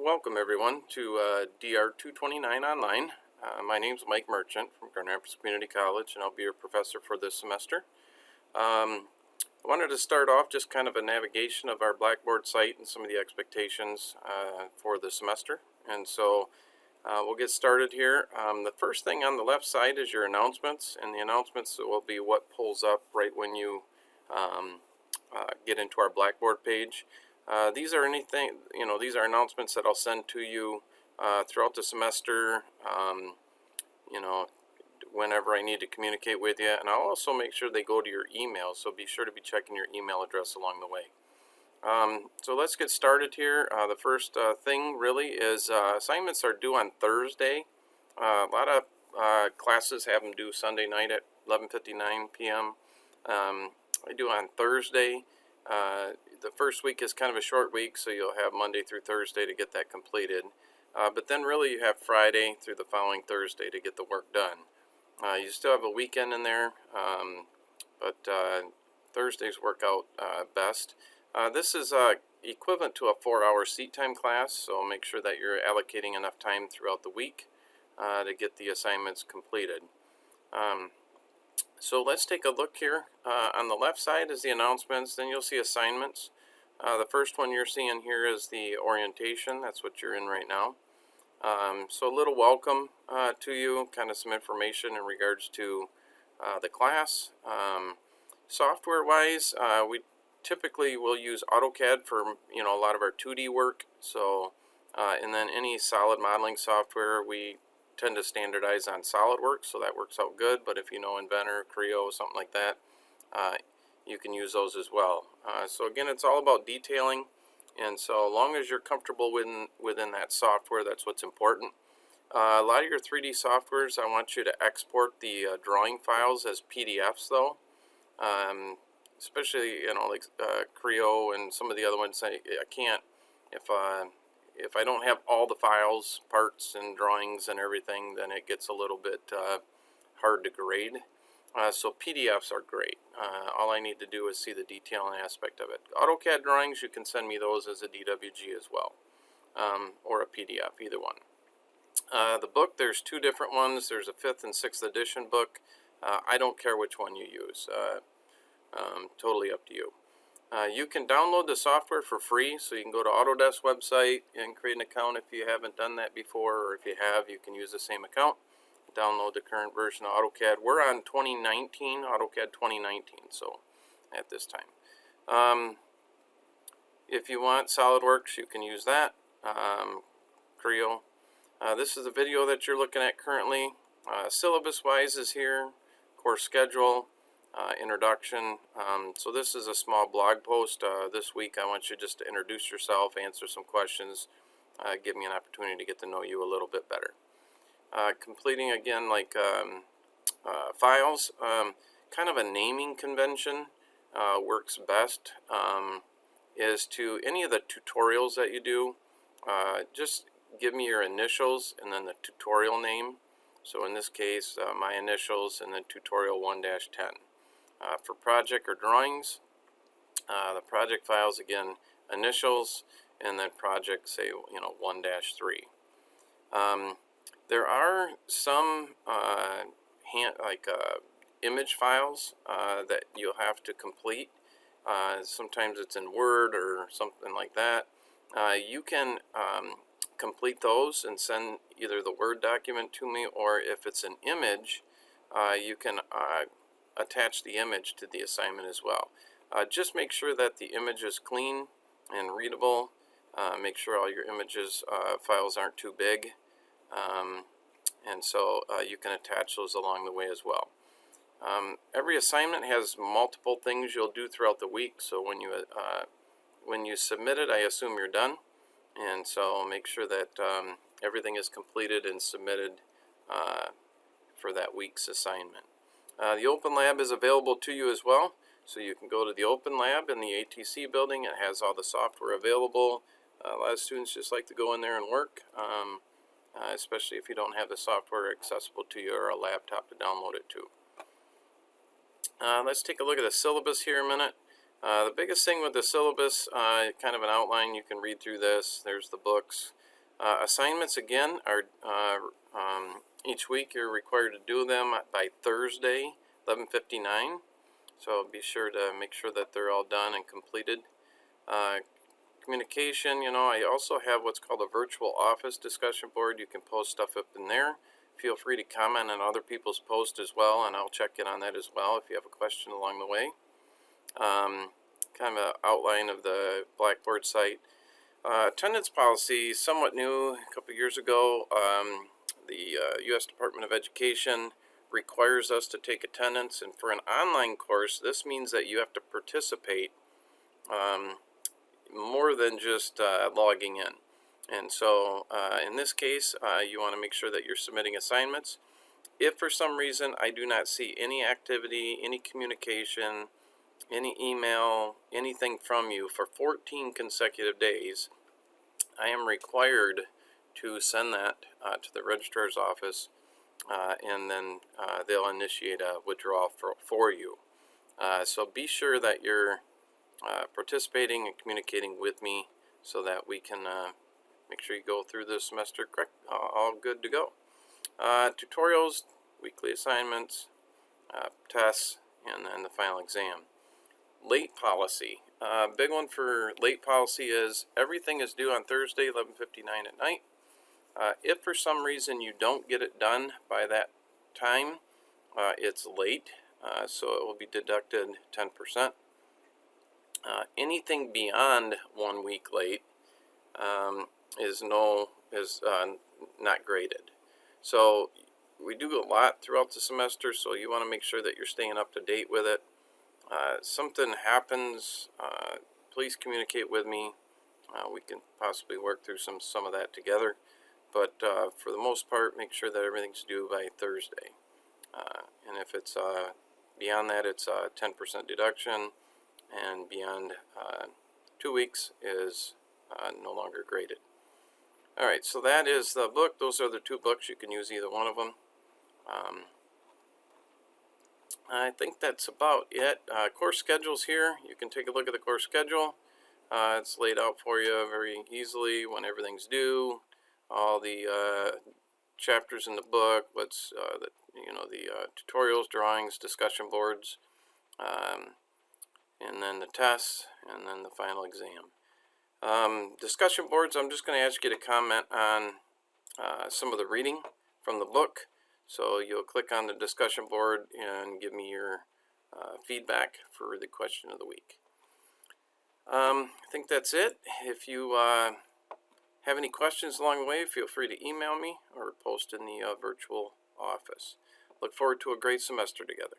Welcome everyone to DR 229 Online. My name is Mike Merchant from Grand Rapids Community College, and I'll be your professor for this semester. I wanted to start off just kind of a navigation of our Blackboard site and some of the expectations for the semester. And so we'll get started here. The first thing on the left side is your announcements, and the announcements will be what pulls up right when you get into our Blackboard page. These are these are announcements that I'll send to you throughout the semester, you know, whenever I need to communicate with you. And I'll also make sure they go to your email, so be sure to be checking your email address along the way. So let's get started here. The first thing really is assignments are due on Thursday. A lot of classes have them due Sunday night at 11:59 p.m. I do on Thursday. The first week is kind of a short week, so you'll have Monday through Thursday to get that completed. But then really you have Friday through the following Thursday to get the work done. You still have a weekend in there, but Thursdays work out best. This is equivalent to a 4-hour seat time class, so make sure that you're allocating enough time throughout the week to get the assignments completed. So let's take a look here. On the left side is the announcements, then you'll see assignments. The first one you're seeing here is the orientation. That's what you're in right now. So a little welcome to you, kind of some information in regards to the class. Software-wise, we typically will use AutoCAD for a lot of our 2D work. So and then any solid modeling software we tend to standardize on SolidWorks, so that works out good. But if you know Inventor, Creo, something like that, you can use those as well. So again, it's all about detailing, and so long as you're comfortable within that software, that's what's important. A lot of your 3D softwares, I want you to export the drawing files as PDFs though, especially like Creo and some of the other ones. I can't, if I don't have all the files, parts and drawings and everything, then it gets a little bit hard to grade. So PDFs are great. All I need to do is see the detailing aspect of it. AutoCAD drawings, you can send me those as a DWG as well, or a PDF, either one. The book, there's two different ones. There's a 5th and 6th edition book. I don't care which one you use. Totally up to you. You can download the software for free, so you can go to Autodesk website and create an account if you haven't done that before, or if you have, you can use the same account. Download the current version of AutoCAD. We're on 2019, AutoCAD 2019, so at this time. If you want SolidWorks, you can use that. Creo. This is the video that you're looking at currently. Syllabus-wise is here, course schedule, introduction. So this is a small blog post. This week I want you just to introduce yourself, answer some questions, give me an opportunity to get to know you a little bit better. Completing again like files, kind of a naming convention works best, is to any of the tutorials that you do, just give me your initials and then the tutorial name. So in this case, my initials and then tutorial 1-10. For project or drawings, the project files, again, initials and then project, say 1-3. There are some image files that you'll have to complete. Sometimes it's in Word or something like that. You can complete those and send either the Word document to me, or if it's an image, you can attach the image to the assignment as well. Just make sure that the image is clean and readable. Make sure all your images files aren't too big. And so you can attach those along the way as well. Every assignment has multiple things you'll do throughout the week, so when you submit it, I assume you're done, and so make sure that everything is completed and submitted for that week's assignment. The Open Lab is available to you as well, so you can go to the Open Lab in the ATC building. It has all the software available. A lot of students just like to go in there and work. Especially if you don't have the software accessible to you or a laptop to download it to. Let's take a look at the syllabus here a minute. The biggest thing with the syllabus, kind of an outline, you can read through this. There's the books. Assignments again are each week you're required to do them by Thursday, 11:59. So be sure to make sure that they're all done and completed. Communication, I also have what's called a virtual office discussion board. You can post stuff up in there. Feel free to comment on other people's posts as well, and I'll check in on that as well if you have a question along the way. Kind of an outline of the Blackboard site. Attendance policy, somewhat new. A couple years ago, the U.S. Department of Education requires us to take attendance, and for an online course, this means that you have to participate more than just logging in. And so in this case, you want to make sure that you're submitting assignments. If for some reason I do not see any activity, any communication, any email, anything from you for 14 consecutive days, I am required to send that to the registrar's office, and then they'll initiate a withdrawal for you. So be sure that you're participating and communicating with me so that we can make sure you go through the semester correct, all good to go. Tutorials, weekly assignments, tests, and then the final exam. Late policy. Big one for late policy is everything is due on Thursday, 11:59 at night. If for some reason you don't get it done by that time, it's late, so it will be deducted 10%. Anything beyond 1 week late is not graded. So we do a lot throughout the semester, so you want to make sure that you're staying up to date with it. Something happens, please communicate with me. We can possibly work through some of that together. But for the most part, make sure that everything's due by Thursday. And if it's beyond that, it's a 10% deduction, and beyond 2 weeks is no longer graded. All right, so that is the book. Those are the two books. You can use either one of them. I think that's about it. Course schedules here. You can take a look at the course schedule. It's laid out for you very easily when everything's due. All the chapters in the book, what's the tutorials, drawings, discussion boards, and then the tests, and then the final exam. Discussion boards, I'm just going to ask you to comment on some of the reading from the book. So you'll click on the discussion board and give me your feedback for the question of the week. I think that's it. If you have any questions along the way, feel free to email me or post in the virtual office. Look forward to a great semester together.